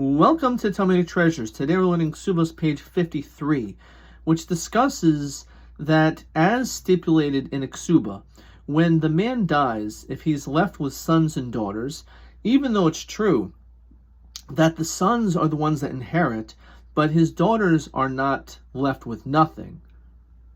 Welcome to Talmudic Treasures. Today we're learning Ketubot page 53, which discusses that as stipulated in a Ketubah, when the man dies, if he's left with sons and daughters, even though it's true that the sons are the ones that inherit, but his daughters are not left with nothing,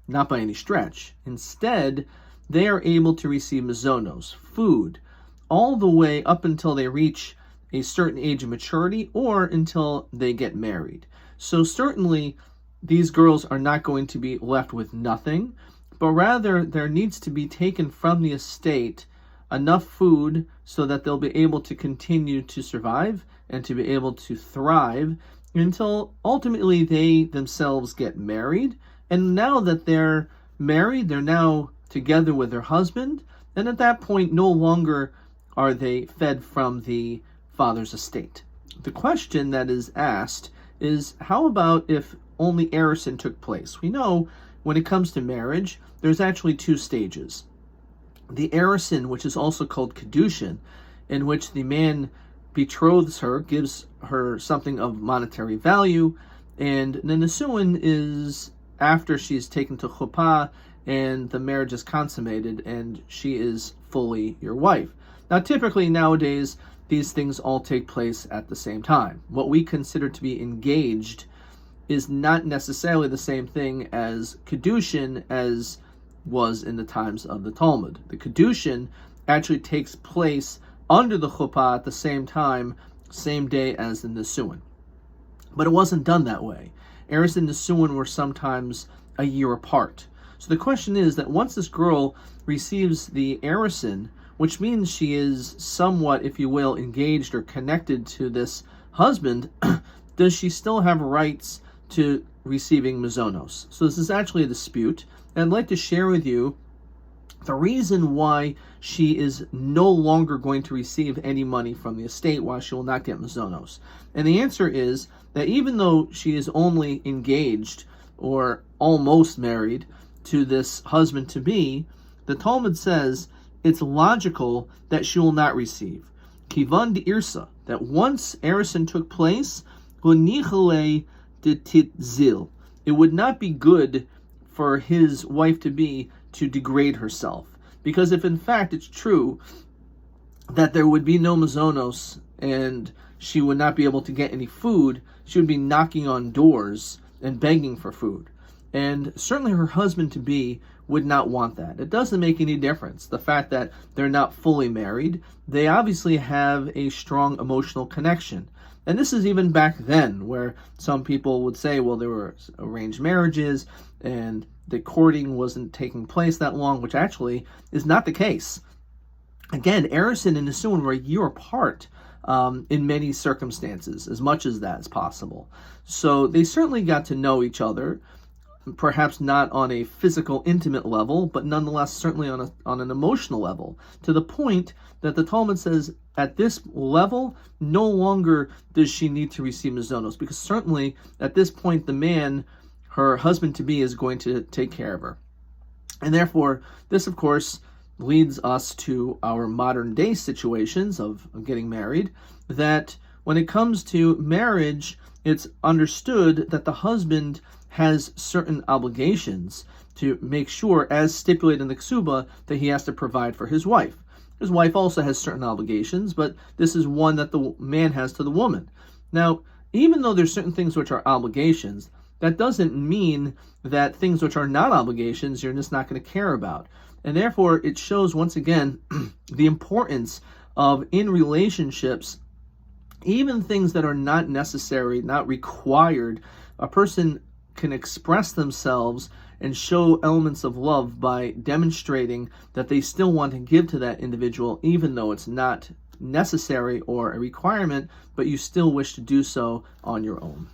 not by any stretch. Instead, they are able to receive mazonos, food, all the way up until they reach a certain age of maturity or until they get married. So certainly these girls are not going to be left with nothing, but rather there needs to be taken from the estate enough food so that they'll be able to continue to survive and to be able to thrive until ultimately they themselves get married. And now that they're married, they're now together with their husband, and at that point no longer are they fed from the father's estate. The question that is asked is, how about if only heiressing took place? We know when it comes to marriage, there's actually two stages. The heiressing, which is also called kedushin, in which the man betroths her, gives her something of monetary value, and the nisuin is after she's taken to chuppah and the marriage is consummated and she is fully your wife. Now typically nowadays, these things all take place at the same time. What we consider to be engaged is not necessarily the same thing as kedushin as was in the times of the Talmud. The kedushin actually takes place under the chuppah at the same time, same day as the nisuin. But it wasn't done that way. Eris and nisuin were sometimes a year apart. So the question is that once this girl receives the heiressing, which means she is somewhat, if you will, engaged or connected to this husband, does she still have rights to receiving mazonos? So this is actually a dispute, and I'd like to share with you the reason why she is no longer going to receive any money from the estate, why she will not get mazonos. And the answer is that even though she is only engaged or almost married to this husband-to-be, the Talmud says it's logical that she will not receive. Kivan de irsa, that once heiressing took place, it would not be good for his wife-to-be to degrade herself. Because if in fact it's true that there would be no mazonos and she would not be able to get any food, she would be knocking on doors and begging for food. And certainly her husband-to-be would not want that. It doesn't make any difference. The fact that they're not fully married, they obviously have a strong emotional connection. And this is even back then, where some people would say, well, there were arranged marriages and the courting wasn't taking place that long, which actually is not the case. Again, heiressing and nisuin were a year apart in many circumstances, as much as that is possible. So they certainly got to know each other, perhaps not on a physical, intimate level, but nonetheless certainly on an emotional level, to the point that the Talmud says at this level, no longer does she need to receive mazonos, because certainly at this point the man, her husband-to-be, is going to take care of her. And therefore, this of course leads us to our modern day situations of getting married, that when it comes to marriage, it's understood that the husband has certain obligations to make sure, as stipulated in the Ketubah, that he has to provide for his wife. His wife also has certain obligations, but this is one that the man has to the woman. Now, even though there's certain things which are obligations, that doesn't mean that things which are not obligations you're just not going to care about. And therefore, it shows once again the importance of, in relationships, even things that are not necessary, not required, a person can express themselves and show elements of love by demonstrating that they still want to give to that individual, even though it's not necessary or a requirement, but you still wish to do so on your own.